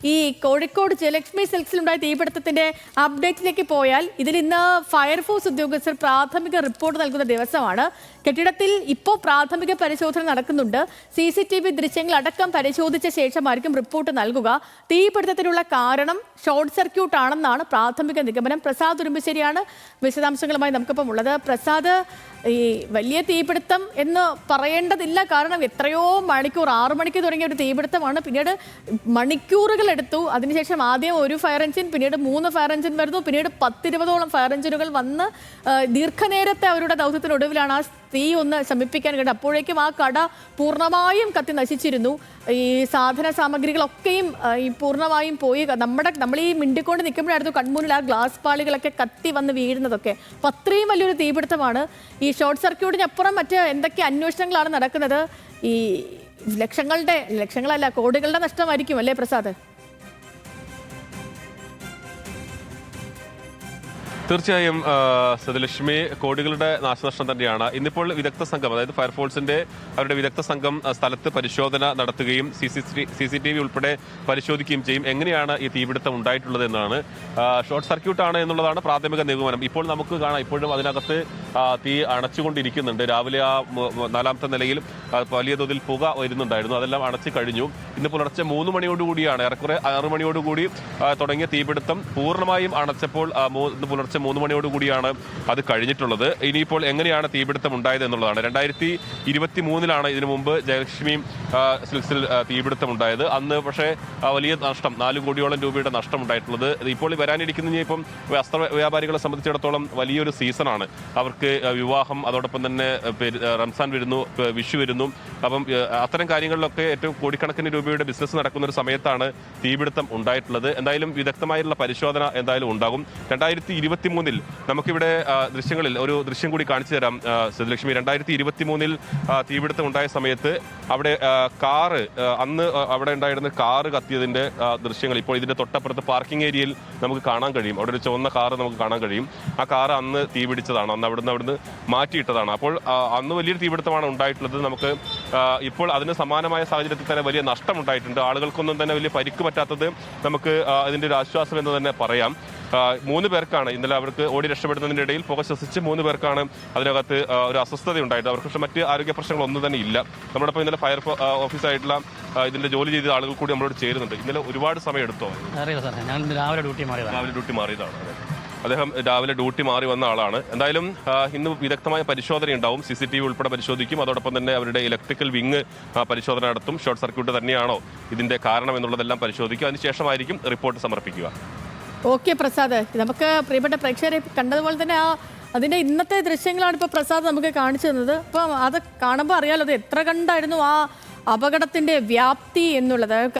ഈ കോഴിക്കോട് ജയലക്ഷ്മി സിൽക്സിലുണ്ടായ തീപിടുത്തത്തിന്റെ അപ്ഡേറ്റിലേക്ക് പോയാൽ ഇതിൽ ഇന്ന് ഫയർഫോഴ്സ് ഉദ്യോഗസ്ഥർ പ്രാഥമിക റിപ്പോർട്ട് നൽകുന്ന ദിവസമാണ്. കെട്ടിടത്തിൽ ഇപ്പോൾ പ്രാഥമിക പരിശോധന നടക്കുന്നുണ്ട്. CCTV ദൃശ്യങ്ങൾ അടക്കം പരിശോധിച്ച ശേഷമായിരിക്കും റിപ്പോർട്ട് നൽകുക. തീപിടുത്തത്തിനുള്ള കാരണം ഷോർട്ട് സർക്യൂട്ട് ആണെന്നാണ് പ്രാഥമിക നിഗമനം. പ്രസാദ് ഉറുമ്പശ്ശേരിയാണ് വിശദാംശങ്ങളുമായി നമുക്കിപ്പം ഉള്ളത്. പ്രസാദ്, ഈ വലിയ തീപിടുത്തം എന്ന് പറയേണ്ടതില്ല, കാരണം എത്രയോ മണിക്കൂർ, 6 മണിക്ക് തുടങ്ങിയ ഒരു തീപിടുത്തമാണ്. പിന്നീട് മണിക്കൂറുകൾ എടുത്തു. അതിനുശേഷം ആദ്യം ഒരു ഫയർ എഞ്ചിൻ, പിന്നീട് 3 ഫയർ എഞ്ചിൻ വരുന്നു, പിന്നീട് 10-20ഓളം ഫയർ എഞ്ചിനുകൾ വന്ന് ദീർഘനേരത്തെ അവരുടെ ദൗത്യത്തിനൊടുവിലാണ് ആ തീ ഒന്ന് ശമിപ്പിക്കാൻ കഴിയും. അപ്പോഴേക്കും ആ കട പൂർണ്ണമായും കത്തി നശിച്ചിരുന്നു. ഈ സാധന സാമഗ്രികളൊക്കെയും ഈ പൂർണ്ണമായും പോയി. നമ്മൾ ഈ മിണ്ടിക്കൊണ്ട് നിൽക്കുമ്പോഴായിരുന്നു കൺമുന്നിൽ ആ ഗ്ലാസ് പാളികളൊക്കെ കത്തി വന്ന് വീഴുന്നതൊക്കെ. അപ്പം അത്രയും വലിയൊരു തീപിടുത്തമാണ്. ഈ ഷോർട്ട് സർക്യൂട്ടിനപ്പുറം മറ്റ് എന്തൊക്കെ അന്വേഷണങ്ങളാണ് നടക്കുന്നത്? ഈ ലക്ഷങ്ങളല്ല കോടികളുടെ നഷ്ടമായിരിക്കും അല്ലേ പ്രസാദ്? തീർച്ചയായും സദലക്ഷ്മി, കോടികളുടെ നാശനഷ്ടം തന്നെയാണ്. ഇന്നിപ്പോൾ വിദഗ്ധ സംഘം, അതായത് ഫയർഫോഴ്സിന്റെ അവരുടെ വിദഗ്ധ സംഘം സ്ഥലത്ത് പരിശോധന നടത്തുകയും CCTV ഉൾപ്പെടെ പരിശോധിക്കുകയും ചെയ്യും. എങ്ങനെയാണ് ഈ തീപിടുത്തം ഉണ്ടായിട്ടുള്ളത് എന്നാണ്. ഷോർട്ട് സർക്യൂട്ട് ആണ് എന്നുള്ളതാണ് പ്രാഥമിക നിഗമനം. ഇപ്പോൾ നമുക്ക് കാണാം, ഇപ്പോഴും അതിനകത്ത് തീ അണച്ചുകൊണ്ടിരിക്കുന്നുണ്ട്. രാവിലെ ആ 4ാമത്തെ നിലയിൽ വലിയ തോതിൽ പുക വരുന്നുണ്ടായിരുന്നു. അതെല്ലാം അണച്ചു കഴിഞ്ഞു. ഇന്ന് പുലർച്ചെ 3 മണിയോടുകൂടിയാണ്, ഏറെക്കുറെ 6 മണിയോടുകൂടി തുടങ്ങിയ തീപിടുത്തം പൂർണ്ണമായും അണച്ചപ്പോൾ പുലർച്ചെ 3 മണിയോടുകൂടിയാണ് അത് കഴിഞ്ഞിട്ടുള്ളത്. ഇനിയിപ്പോൾ എങ്ങനെയാണ് തീപിടുത്തം ഉണ്ടായത് എന്നുള്ളതാണ്. 2023 ഇതിനു മുമ്പ് ജയലക്ഷ്മി സിൽക്സിൽ തീപിടുത്തം ഉണ്ടായത്. അന്ന് പക്ഷേ വലിയ നഷ്ടം, 4 കോടിയോളം രൂപയുടെ നഷ്ടം ഉണ്ടായിട്ടുള്ളത്. ഇപ്പോൾ വരാനിരിക്കുന്ന ഇപ്പം വസ്ത്ര വ്യാപാരികളെ സംബന്ധിച്ചിടത്തോളം വലിയൊരു സീസണാണ്. അവർക്ക് വിവാഹം, അതോടൊപ്പം തന്നെ റംസാൻ വരുന്നു, വിഷു വരുന്നു. അപ്പം അത്തരം കാര്യങ്ങളിലൊക്കെ ഏറ്റവും കോടിക്കണക്കിന് രൂപയുടെ ബിസിനസ് നടക്കുന്ന ഒരു സമയത്താണ് തീപിടുത്തം ഉണ്ടായിട്ടുള്ളത്. എന്തായാലും വിദഗ്ധമായുള്ള പരിശോധന എന്തായാലും ഉണ്ടാകും. 2023 നമുക്കിവിടെ ദൃശ്യങ്ങളിൽ ഒരു ദൃശ്യം കൂടി കാണിച്ചു തരാം സദലക്ഷ്മി. 2023 തീപിടുത്തം ഉണ്ടായ സമയത്ത് അവിടെ കാറ്, അന്ന് അവിടെ ഉണ്ടായിരുന്ന കാറ് കത്തിയതിന്റെ ദൃശ്യങ്ങൾ ഇപ്പോൾ ഇതിന്റെ തൊട്ടപ്പുറത്ത് പാർക്കിംഗ് ഏരിയയിൽ നമുക്ക് കാണാൻ കഴിയും. അവിടെ ഒരു ചുവന്ന കാറ് നമുക്ക് കാണാൻ കഴിയും. ആ കാറ് അന്ന് തീപിടിച്ചതാണ്, അന്ന് അവിടുന്ന് മാറ്റിയിട്ടതാണ്. അപ്പോൾ അന്ന് വലിയൊരു തീപിടുത്തമാണ് ഉണ്ടായിട്ടുള്ളത്. നമുക്ക് ഇപ്പോൾ അതിന് സമാനമായ സാഹചര്യത്തിൽ തന്നെ വലിയ നഷ്ടം ഉണ്ടായിട്ടുണ്ട്. ആളുകൾക്കൊന്നും തന്നെ വലിയ പരിക്ക് പറ്റാത്തത് നമുക്ക് അതിന്റെ ഒരു ആശ്വാസം എന്ന് തന്നെ പറയാം. 3 പേർക്കാണ് ഇന്നലെ അവർക്ക് ഓടി രക്ഷപ്പെടുന്നതിൻ്റെ ഇടയിൽ പുക ശ്വസിച്ച് 3 പേർക്കാണ് അതിനകത്ത് ഒരു അസ്വസ്ഥത ഉണ്ടായിട്ട്. അവർക്ക് പക്ഷേ മറ്റ് ആരോഗ്യ പ്രശ്നങ്ങളൊന്നും തന്നെ ഇല്ല. നമ്മളിപ്പോൾ ഇന്നലെ ഫയർ ഓഫീസായിട്ടുള്ള ഇതിന്റെ ജോലി ചെയ്ത ആളുകൾ കൂടി നമ്മളോട് ചേരുന്നുണ്ട്. ഇന്നലെ ഒരുപാട് സമയം എടുത്തോ? രാവിലെ ഡ്യൂട്ടി മാറിയതാണ്. അദ്ദേഹം രാവിലെ ഡ്യൂട്ടി മാറി വന്ന ആളാണ്. എന്തായാലും ഇന്ന് വിദഗ്ധമായ പരിശോധന ഉണ്ടാവും. CCTV ഉൾപ്പെടെ പരിശോധിക്കും. അതോടൊപ്പം തന്നെ അവരുടെ ഇലക്ട്രിക്കൽ വിങ് പരിശോധന നടത്തും. ഷോർട്ട് സർക്യൂട്ട് തന്നെയാണോ ഇതിന്റെ കാരണം എന്നുള്ളതെല്ലാം പരിശോധിക്കും. അതിനുശേഷമായിരിക്കും റിപ്പോർട്ട് സമർപ്പിക്കുക. ഓക്കെ പ്രസാദ്, നമുക്ക് പ്രിയപ്പെട്ട പ്രേക്ഷകരെ കണ്ടതുപോലെ തന്നെ അതിൻ്റെ ഇന്നത്തെ ദൃശ്യങ്ങളാണ് ഇപ്പോൾ പ്രസാദ് നമുക്ക് കാണിച്ചു തന്നത്. അപ്പം അത് കാണുമ്പോൾ അറിയാലോ അത് എത്ര കണ്ടായിരുന്നു ആ അപകടത്തിൻ്റെ വ്യാപ്തി എന്നുള്ളത്.